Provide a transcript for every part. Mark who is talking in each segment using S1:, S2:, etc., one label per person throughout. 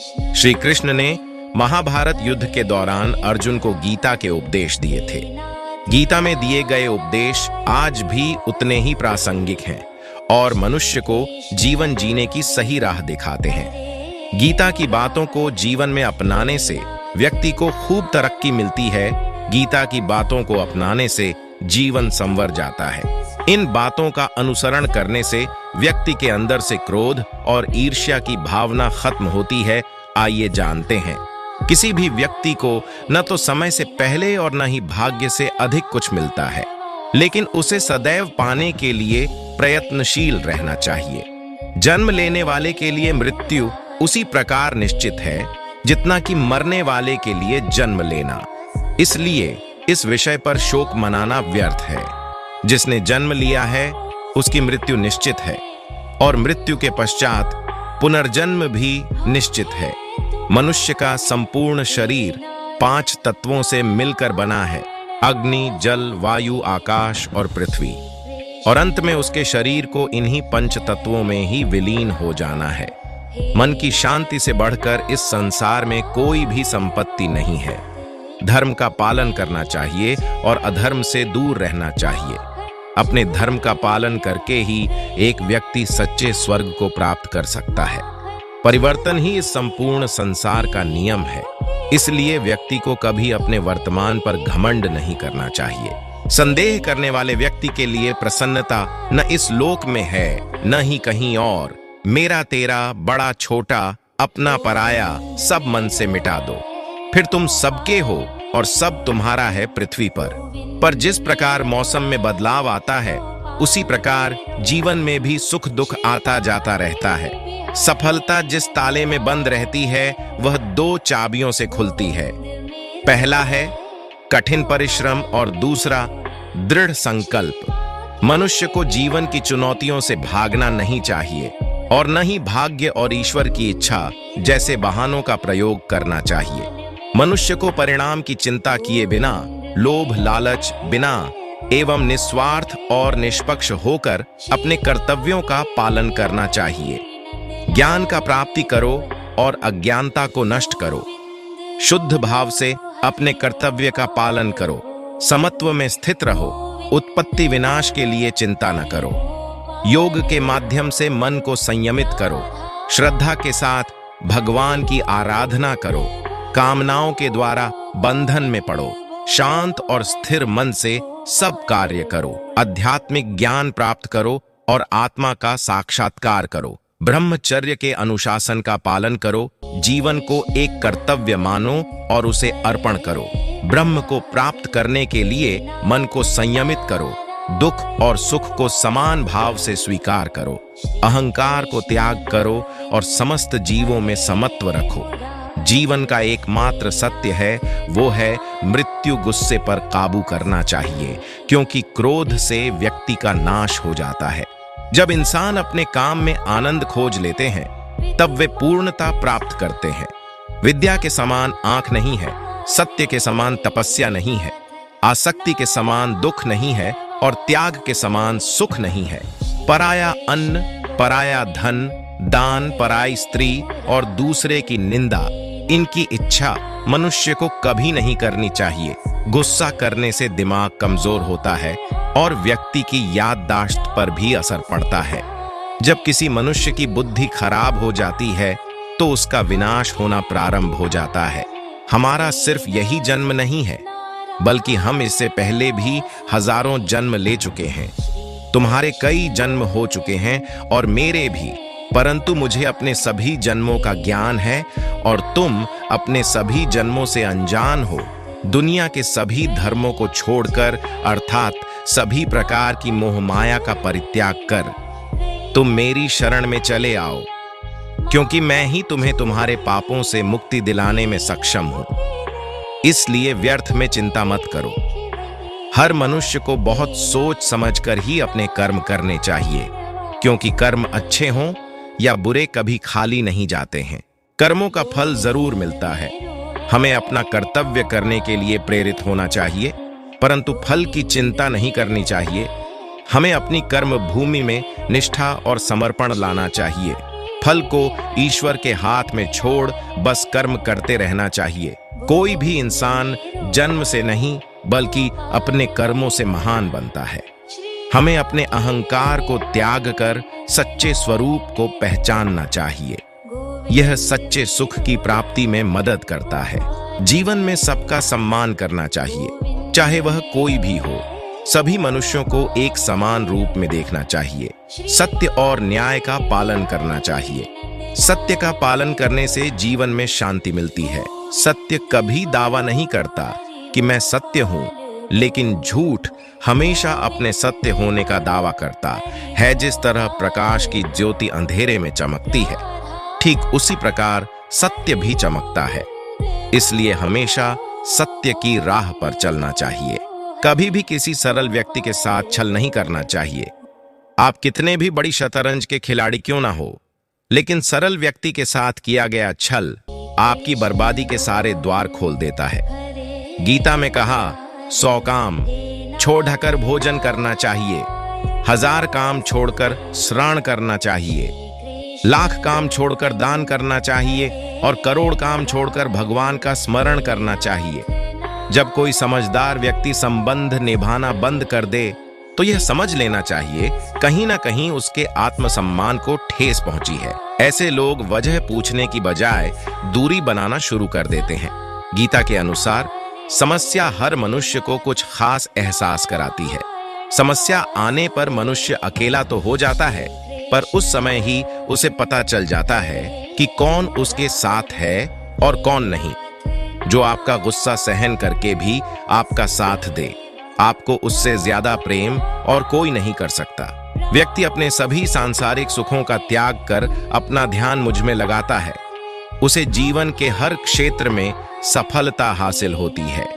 S1: श्री कृष्ण ने महाभारत युद्ध के दौरान अर्जुन को गीता के उपदेश दिए थे। गीता में दिए गए उपदेश आज भी उतने ही प्रासंगिक हैं और मनुष्य को जीवन जीने की सही राह दिखाते हैं। गीता की बातों को जीवन में अपनाने से व्यक्ति को खूब तरक्की मिलती है। गीता की बातों को अपनाने से जीवन संवर जाता है। इन बातों का अनुसरण करने से व्यक्ति के अंदर से क्रोध और ईर्ष्या की भावना खत्म होती है। आइए जानते हैं। किसी भी व्यक्ति को न तो समय से पहले और न ही भाग्य से अधिक कुछ मिलता है, लेकिन उसे सदैव पाने के लिए प्रयत्नशील रहना चाहिए। जन्म लेने वाले के लिए मृत्यु उसी प्रकार निश्चित है जितना कि मरने वाले के लिए जन्म लेना। इसलिए इस विषय पर शोक मनाना व्यर्थ है। जिसने जन्म लिया है उसकी मृत्यु निश्चित है और मृत्यु के पश्चात पुनर्जन्म भी निश्चित है। मनुष्य का संपूर्ण शरीर 5 तत्वों से मिलकर बना है: अग्नि, जल, वायु, आकाश और पृथ्वी। और अंत में उसके शरीर को इन्हीं 5 तत्वों में ही विलीन हो जाना है। मन की शांति से बढ़कर इस संसार में कोई भी संपत्ति नहीं है। धर्म का पालन करना चाहिए और अधर्म से दूर रहना चाहिए। अपने धर्म का पालन करके ही एक व्यक्ति सच्चे स्वर्ग को प्राप्त कर सकता है। परिवर्तन ही इस संपूर्ण संसार का नियम है। इसलिए व्यक्ति को कभी अपने वर्तमान पर घमंड नहीं करना चाहिए। संदेह करने वाले व्यक्ति के लिए प्रसन्नता न इस लोक में है न ही कहीं और। मेरा तेरा, बड़ा छोटा, अपना पराया, सब मन से मिटा दो, फिर तुम सबके हो और सब तुम्हारा है पृथ्वी पर जिस प्रकार मौसम में बदलाव आता है, उसी प्रकार जीवन में भी सुख दुख आता जाता रहता है। सफलता जिस ताले में बंद रहती है वह 2 चाबियों से खुलती है। पहला है कठिन परिश्रम और दूसरा दृढ़ संकल्प। मनुष्य को जीवन की चुनौतियों से भागना नहीं चाहिए और न ही भाग्य और ईश्वर की इच्छा जैसे बहानों का प्रयोग करना चाहिए। मनुष्य को परिणाम की चिंता किए बिना, लोभ लालच बिना एवं निस्वार्थ और निष्पक्ष होकर अपने कर्तव्यों का पालन करना चाहिए। ज्ञान का प्राप्ति करो और अज्ञानता को नष्ट करो। शुद्ध भाव से अपने कर्तव्य का पालन करो। समत्व में स्थित रहो। उत्पत्ति विनाश के लिए चिंता न करो। योग के माध्यम से मन को संयमित करो। श्रद्धा के साथ भगवान की आराधना करो। कामनाओं के द्वारा बंधन में पड़ो। शांत और स्थिर मन से सब कार्य करो। आध्यात्मिक ज्ञान प्राप्त करो और आत्मा का साक्षात्कार करो। ब्रह्मचर्य के अनुशासन का पालन करो। जीवन को एक कर्तव्य मानो और उसे अर्पण करो। ब्रह्म को प्राप्त करने के लिए मन को संयमित करो। दुख और सुख को समान भाव से स्वीकार करो। अहंकार को त्याग करो और समस्त जीवों में समत्व रखो। जीवन का एकमात्र सत्य है वो है मृत्यु। गुस्से पर काबू करना चाहिए क्योंकि क्रोध से व्यक्ति का नाश हो जाता है। जब इंसान अपने काम में आनंद खोज लेते हैं तब वे पूर्णता प्राप्त करते हैं। विद्या के समान आंख नहीं है, सत्य के समान तपस्या नहीं है, आसक्ति के समान दुख नहीं है और त्याग के समान सुख नहीं है। पराया अन्न, पराया धन, दान, पराई स्त्री और दूसरे की निंदा, इनकी इच्छा मनुष्य को कभी नहीं करनी चाहिए। गुस्सा करने से दिमाग कमजोर होता है और व्यक्ति की याददाश्त पर भी असर पड़ता है। जब किसी मनुष्य की बुद्धि खराब हो जाती है तो उसका विनाश होना प्रारंभ हो जाता है। हमारा सिर्फ यही जन्म नहीं है, बल्कि हम इससे पहले भी हजारों जन्म ले चुके हैं। तुम्हारे कई जन्म हो चुके हैं और मेरे भी, परंतु मुझे अपने सभी जन्मों का ज्ञान है और तुम अपने सभी जन्मों से अनजान हो। दुनिया के सभी धर्मों को छोड़कर अर्थात सभी प्रकार की मोह माया का परित्याग कर तुम मेरी शरण में चले आओ, क्योंकि मैं ही तुम्हें तुम्हारे पापों से मुक्ति दिलाने में सक्षम हूं। इसलिए व्यर्थ में चिंता मत करो। हर मनुष्य को बहुत सोच समझकर ही अपने कर्म करने चाहिए, क्योंकि कर्म अच्छे हों या बुरे कभी खाली नहीं जाते हैं। कर्मों का फल जरूर मिलता है। हमें अपना कर्तव्य करने के लिए प्रेरित होना चाहिए, परंतु फल की चिंता नहीं करनी चाहिए। हमें अपनी कर्म भूमि में निष्ठा और समर्पण लाना चाहिए। फल को ईश्वर के हाथ में छोड़ बस कर्म करते रहना चाहिए। कोई भी इंसान जन्म से नहीं बल्कि अपने कर्मों से महान बनता है। हमें अपने अहंकार को त्याग कर सच्चे स्वरूप को पहचानना चाहिए। यह सच्चे सुख की प्राप्ति में मदद करता है। जीवन में सबका सम्मान करना चाहिए, चाहे वह कोई भी हो। सभी मनुष्यों को एक समान रूप में देखना चाहिए। सत्य और न्याय का पालन करना चाहिए। सत्य का पालन करने से जीवन में शांति मिलती है। सत्य कभी दावा नहीं करता कि मैं सत्य हूं, लेकिन झूठ हमेशा अपने सत्य होने का दावा करता है। जिस तरह प्रकाश की ज्योति अंधेरे में चमकती है, ठीक उसी प्रकार सत्य भी चमकता है। इसलिए हमेशा सत्य की राह पर चलना चाहिए। कभी भी किसी सरल व्यक्ति के साथ छल नहीं करना चाहिए। आप कितने भी बड़ी शतरंज के खिलाड़ी क्यों ना हो, लेकिन सरल व्यक्ति के साथ किया गया छल आपकी बर्बादी के सारे द्वार खोल देता है। गीता में कहा, 100 काम छोड़कर भोजन करना चाहिए, 1000 काम छोड़कर श्राण करना चाहिए, 1,00,000 काम छोड़कर दान करना चाहिए और करोड़ काम छोड़कर भगवान का स्मरण करना चाहिए। जब कोई समझदार व्यक्ति संबंध निभाना बंद कर दे तो यह समझ लेना चाहिए कहीं ना कहीं उसके आत्मसम्मान को ठेस पहुंची है। ऐसे लोग वजह पूछने की बजाय दूरी बनाना शुरू कर देते हैं। गीता के अनुसार समस्या हर मनुष्य को कुछ खास एहसास कराती है। समस्या आने पर मनुष्य अकेला तो हो जाता है, पर उस समय ही उसे पता चल जाता है कि कौन उसके साथ है और कौन नहीं। जो आपका गुस्सा सहन करके भी आपका साथ दे, आपको उससे ज्यादा प्रेम और कोई नहीं कर सकता। व्यक्ति अपने सभी सांसारिक सुखों का त्याग कर अपना ध्यान मुझ में लगाता है, उसे जीवन के हर क्षेत्र में सफलता हासिल होती है।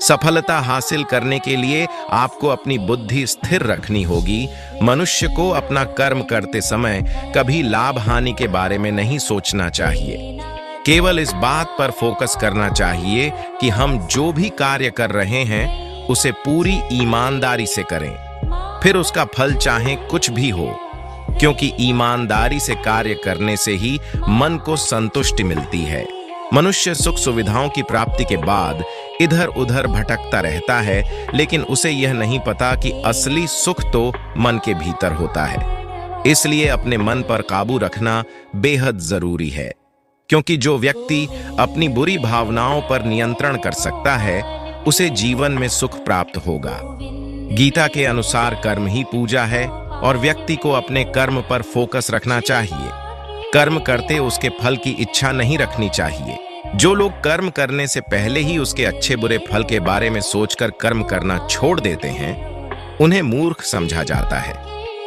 S1: सफलता हासिल करने के लिए आपको अपनी बुद्धि स्थिर रखनी होगी। मनुष्य को अपना कर्म करते समय कभी लाभ हानि के बारे में नहीं सोचना चाहिए। केवल इस बात पर फोकस करना चाहिए कि हम जो भी कार्य कर रहे हैं उसे पूरी ईमानदारी से करें, फिर उसका फल चाहे कुछ भी हो, क्योंकि ईमानदारी से कार्य करने से ही मन को संतुष्टि मिलती है। मनुष्य सुख सुविधाओं की प्राप्ति के बाद इधर उधर भटकता रहता है, लेकिन उसे यह नहीं पता कि असली सुख तो मन के भीतर होता है। इसलिए अपने मन पर काबू रखना बेहद जरूरी है, क्योंकि जो व्यक्ति अपनी बुरी भावनाओं पर नियंत्रण कर सकता है उसे जीवन में सुख प्राप्त होगा। गीता के अनुसार कर्म ही पूजा है और व्यक्ति को अपने कर्म पर फोकस रखना चाहिए। कर्म करते उसके फल की इच्छा नहीं रखनी चाहिए। जो लोग कर्म करने से पहले ही उसके अच्छे बुरे फल के बारे में सोचकर कर्म करना छोड़ देते हैं, उन्हें मूर्ख समझा जाता है।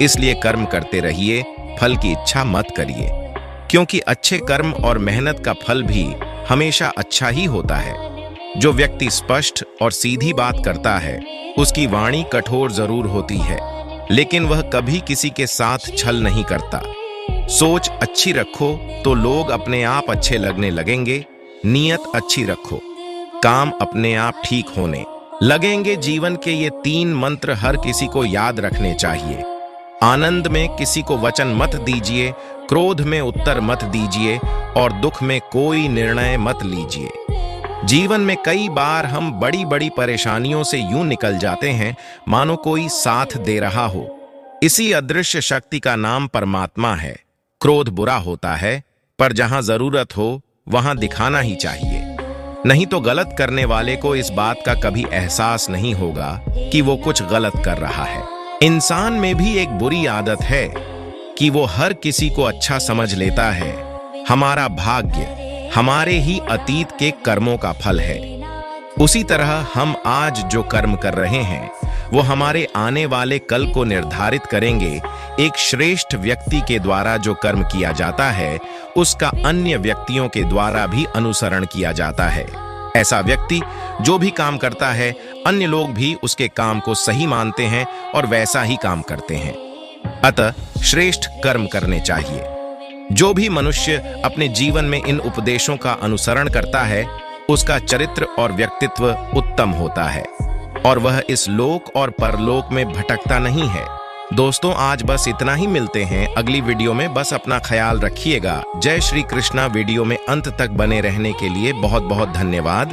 S1: इसलिए कर्म करते रहिए, फल की इच्छा मत करिए, क्योंकि अच्छे कर्म और मेहनत का फल भी हमेशा अच्छा ही होता है। जो व्यक्ति स्पष्ट और सीधी बात करता है उसकी वाणी कठोर जरूर होती है, लेकिन वह कभी किसी के साथ छल नहीं करता। सोच अच्छी रखो तो लोग अपने आप अच्छे लगने लगेंगे। नीयत अच्छी रखो, काम अपने आप ठीक होने लगेंगे। जीवन के ये 3 मंत्र हर किसी को याद रखने चाहिए। आनंद में किसी को वचन मत दीजिए, क्रोध में उत्तर मत दीजिए और दुख में कोई निर्णय मत लीजिए। जीवन में कई बार हम बड़ी बड़ी परेशानियों से यूं निकल जाते हैं मानो कोई साथ दे रहा हो। इसी अदृश्य शक्ति का नाम परमात्मा है। क्रोध बुरा होता है, पर जहां जरूरत हो वहां दिखाना ही चाहिए, नहीं तो गलत करने वाले को इस बात का कभी एहसास नहीं होगा कि वो कुछ गलत कर रहा है। इंसान में भी एक बुरी आदत है कि वो हर किसी को अच्छा समझ लेता है। हमारा भाग्य हमारे ही अतीत के कर्मों का फल है। उसी तरह हम आज जो कर्म कर रहे हैं वो हमारे आने वाले कल को निर्धारित करेंगे। एक श्रेष्ठ व्यक्ति के द्वारा जो कर्म किया जाता है उसका अन्य व्यक्तियों के द्वारा भी अनुसरण किया जाता है। ऐसा व्यक्ति जो भी काम करता है, अन्य लोग भी उसके काम को सही मानते हैं और वैसा ही काम करते हैं। अतः श्रेष्ठ कर्म करने चाहिए। जो भी मनुष्य अपने जीवन में इन उपदेशों का अनुसरण करता है उसका चरित्र और व्यक्तित्व उत्तम होता है और वह इस लोक और परलोक में भटकता नहीं है। दोस्तों आज बस इतना ही, मिलते हैं अगली वीडियो में। बस अपना ख्याल रखिएगा। जय श्री कृष्णा। वीडियो में अंत तक बने रहने के लिए बहुत बहुत धन्यवाद।